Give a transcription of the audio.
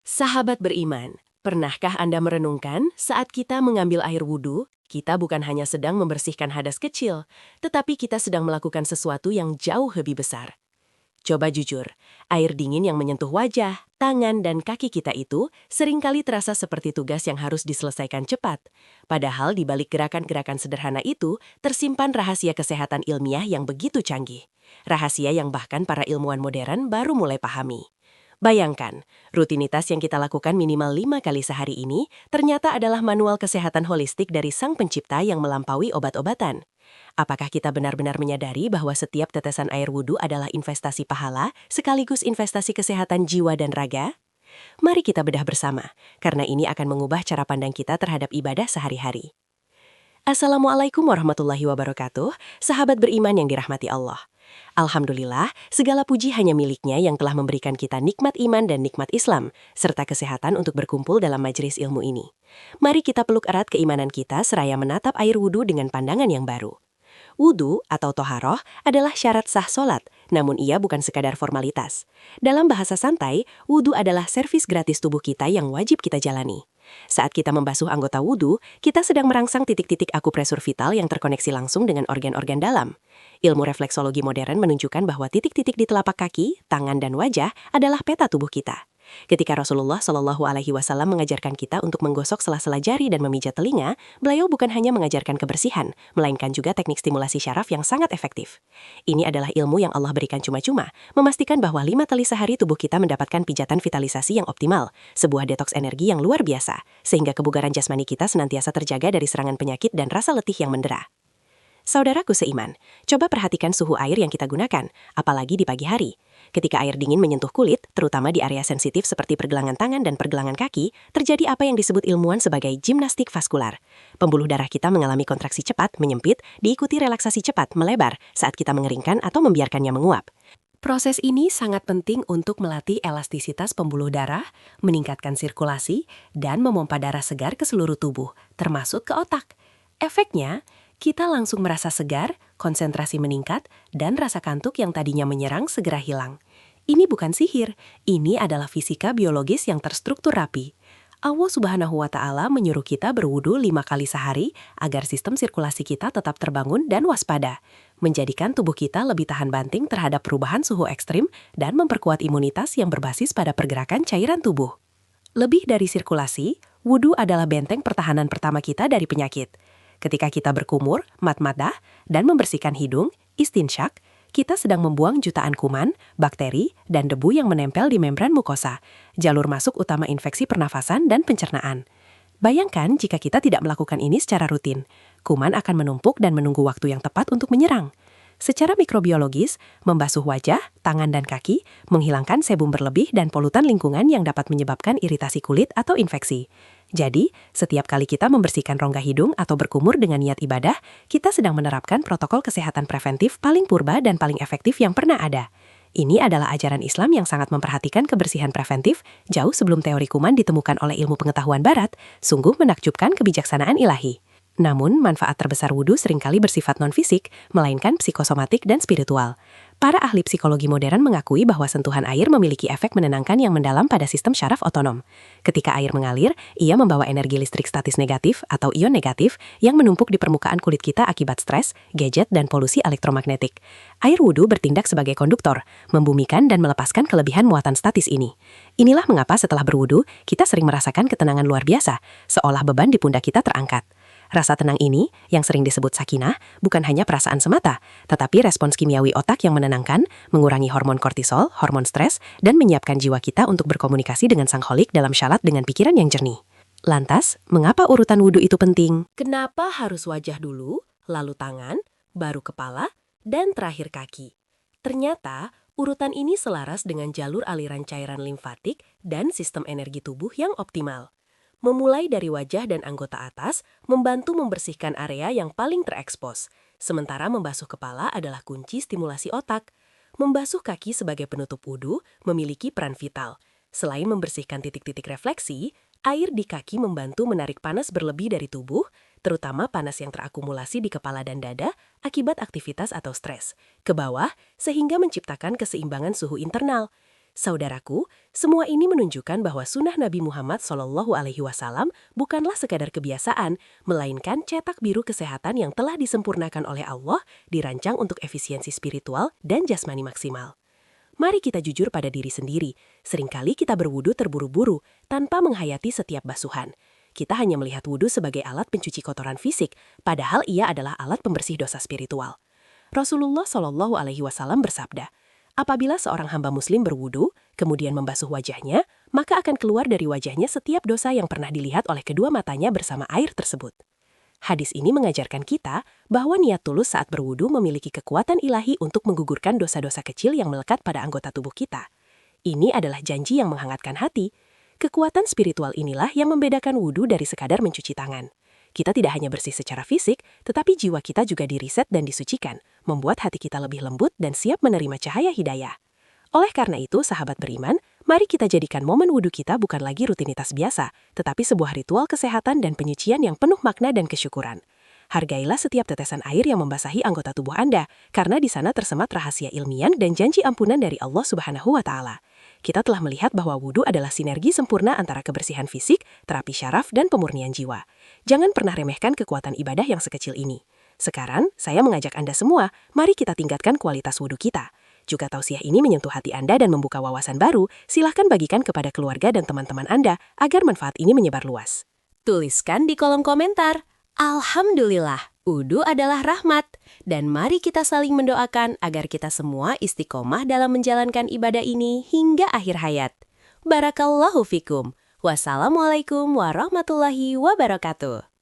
Sahabat beriman, pernahkah Anda merenungkan saat kita mengambil air wudhu, kita bukan hanya sedang membersihkan hadas kecil, tetapi kita sedang melakukan sesuatu yang jauh lebih besar. Coba jujur, air dingin yang menyentuh wajah, tangan, dan kaki kita itu seringkali terasa seperti tugas yang harus diselesaikan cepat. Padahal di balik gerakan-gerakan sederhana itu, tersimpan rahasia kesehatan ilmiah yang begitu canggih. Rahasia yang bahkan para ilmuwan modern baru mulai pahami. Bayangkan, rutinitas yang kita lakukan minimal 5 kali sehari ini ternyata adalah manual kesehatan holistik dari Sang Pencipta yang melampaui obat-obatan. Apakah kita benar-benar menyadari bahwa setiap tetesan air wudhu adalah investasi pahala sekaligus investasi kesehatan jiwa dan raga? Mari kita bedah bersama, karena ini akan mengubah cara pandang kita terhadap ibadah sehari-hari. Assalamualaikum warahmatullahi wabarakatuh, sahabat beriman yang dirahmati Allah. Alhamdulillah, segala puji hanya miliknya yang telah memberikan kita nikmat iman dan nikmat Islam, serta kesehatan untuk berkumpul dalam majelis ilmu ini. Mari kita peluk erat keimanan kita seraya menatap air wudhu dengan pandangan yang baru. Wudhu atau toharoh adalah syarat sah solat, namun ia bukan sekadar formalitas. Dalam bahasa santai, wudhu adalah servis gratis tubuh kita yang wajib kita jalani. Saat kita membasuh anggota wudhu, kita sedang merangsang titik-titik akupresur vital yang terkoneksi langsung dengan organ-organ dalam. Ilmu refleksologi modern menunjukkan bahwa titik-titik di telapak kaki, tangan, dan wajah adalah peta tubuh kita. Ketika Rasulullah Shallallahu Alaihi Wasallam mengajarkan kita untuk menggosok sela-sela jari dan memijat telinga, beliau bukan hanya mengajarkan kebersihan, melainkan juga teknik stimulasi syaraf yang sangat efektif. Ini adalah ilmu yang Allah berikan cuma-cuma, memastikan bahwa 5 kali sehari tubuh kita mendapatkan pijatan vitalisasi yang optimal, sebuah detoks energi yang luar biasa, sehingga kebugaran jasmani kita senantiasa terjaga dari serangan penyakit dan rasa letih yang mendera. Saudaraku seiman, coba perhatikan suhu air yang kita gunakan, apalagi di pagi hari. Ketika air dingin menyentuh kulit, terutama di area sensitif seperti pergelangan tangan dan pergelangan kaki, terjadi apa yang disebut ilmuwan sebagai gimnastik vaskular. Pembuluh darah kita mengalami kontraksi cepat, menyempit, diikuti relaksasi cepat, melebar saat kita mengeringkan atau membiarkannya menguap. Proses ini sangat penting untuk melatih elastisitas pembuluh darah, meningkatkan sirkulasi, dan memompa darah segar ke seluruh tubuh, termasuk ke otak. Efeknya, kita langsung merasa segar, konsentrasi meningkat, dan rasa kantuk yang tadinya menyerang segera hilang. Ini bukan sihir, ini adalah fisika biologis yang terstruktur rapi. Allah Subhanahu wa Ta'ala menyuruh kita berwudu 5 kali sehari agar sistem sirkulasi kita tetap terbangun dan waspada, menjadikan tubuh kita lebih tahan banting terhadap perubahan suhu ekstrim dan memperkuat imunitas yang berbasis pada pergerakan cairan tubuh. Lebih dari sirkulasi, wudu adalah benteng pertahanan pertama kita dari penyakit. Ketika kita berkumur, madmadah, dan membersihkan hidung, istinsyak, kita sedang membuang jutaan kuman, bakteri, dan debu yang menempel di membran mukosa, jalur masuk utama infeksi pernafasan dan pencernaan. Bayangkan jika kita tidak melakukan ini secara rutin, kuman akan menumpuk dan menunggu waktu yang tepat untuk menyerang. Secara mikrobiologis, membasuh wajah, tangan, dan kaki menghilangkan sebum berlebih dan polutan lingkungan yang dapat menyebabkan iritasi kulit atau infeksi. Jadi, setiap kali kita membersihkan rongga hidung atau berkumur dengan niat ibadah, kita sedang menerapkan protokol kesehatan preventif paling purba dan paling efektif yang pernah ada. Ini adalah ajaran Islam yang sangat memperhatikan kebersihan preventif jauh sebelum teori kuman ditemukan oleh ilmu pengetahuan barat, sungguh menakjubkan kebijaksanaan ilahi. Namun, manfaat terbesar wudhu seringkali bersifat non-fisik, melainkan psikosomatik dan spiritual. Para ahli psikologi modern mengakui bahwa sentuhan air memiliki efek menenangkan yang mendalam pada sistem syaraf otonom. Ketika air mengalir, ia membawa energi listrik statis negatif atau ion negatif yang menumpuk di permukaan kulit kita akibat stres, gadget, dan polusi elektromagnetik. Air wudhu bertindak sebagai konduktor, membumikan dan melepaskan kelebihan muatan statis ini. Inilah mengapa setelah berwudhu, kita sering merasakan ketenangan luar biasa, seolah beban di pundak kita terangkat. Rasa tenang ini, yang sering disebut sakinah, bukan hanya perasaan semata, tetapi respons kimiawi otak yang menenangkan, mengurangi hormon kortisol, hormon stres, dan menyiapkan jiwa kita untuk berkomunikasi dengan sang Kholik dalam syalat dengan pikiran yang jernih. Lantas, mengapa urutan wudhu itu penting? Kenapa harus wajah dulu, lalu tangan, baru kepala, dan terakhir kaki? Ternyata, urutan ini selaras dengan jalur aliran cairan limfatik dan sistem energi tubuh yang optimal. Memulai dari wajah dan anggota atas, membantu membersihkan area yang paling terekspos. Sementara membasuh kepala adalah kunci stimulasi otak. Membasuh kaki sebagai penutup wudhu memiliki peran vital. Selain membersihkan titik-titik refleksi, air di kaki membantu menarik panas berlebih dari tubuh, terutama panas yang terakumulasi di kepala dan dada akibat aktivitas atau stres, ke bawah sehingga menciptakan keseimbangan suhu internal. Saudaraku, semua ini menunjukkan bahwa sunnah Nabi Muhammad SAW bukanlah sekadar kebiasaan, melainkan cetak biru kesehatan yang telah disempurnakan oleh Allah, dirancang untuk efisiensi spiritual dan jasmani maksimal. Mari kita jujur pada diri sendiri. Seringkali kita berwudu terburu-buru, tanpa menghayati setiap basuhan. Kita hanya melihat wudu sebagai alat pencuci kotoran fisik, padahal ia adalah alat pembersih dosa spiritual. Rasulullah SAW bersabda, apabila seorang hamba muslim berwudu, kemudian membasuh wajahnya, maka akan keluar dari wajahnya setiap dosa yang pernah dilihat oleh kedua matanya bersama air tersebut. Hadis ini mengajarkan kita bahwa niat tulus saat berwudu memiliki kekuatan ilahi untuk menggugurkan dosa-dosa kecil yang melekat pada anggota tubuh kita. Ini adalah janji yang menghangatkan hati. Kekuatan spiritual inilah yang membedakan wudu dari sekadar mencuci tangan. Kita tidak hanya bersih secara fisik, tetapi jiwa kita juga diriset dan disucikan, membuat hati kita lebih lembut dan siap menerima cahaya hidayah. Oleh karena itu, sahabat beriman, mari kita jadikan momen wudhu kita bukan lagi rutinitas biasa, tetapi sebuah ritual kesehatan dan penyucian yang penuh makna dan kesyukuran. Hargailah setiap tetesan air yang membasahi anggota tubuh Anda, karena di sana tersemat rahasia ilmiah dan janji ampunan dari Allah Subhanahu wa Ta'ala. Kita telah melihat bahwa wudhu adalah sinergi sempurna antara kebersihan fisik, terapi syaraf, dan pemurnian jiwa. Jangan pernah remehkan kekuatan ibadah yang sekecil ini. Sekarang, saya mengajak Anda semua, mari kita tingkatkan kualitas wudhu kita. Jika tausiah ini menyentuh hati Anda dan membuka wawasan baru, silahkan bagikan kepada keluarga dan teman-teman Anda agar manfaat ini menyebar luas. Tuliskan di kolom komentar, Alhamdulillah, wudu adalah rahmat. Dan mari kita saling mendoakan agar kita semua istiqomah dalam menjalankan ibadah ini hingga akhir hayat. Barakallahu fikum. Wassalamualaikum warahmatullahi wabarakatuh.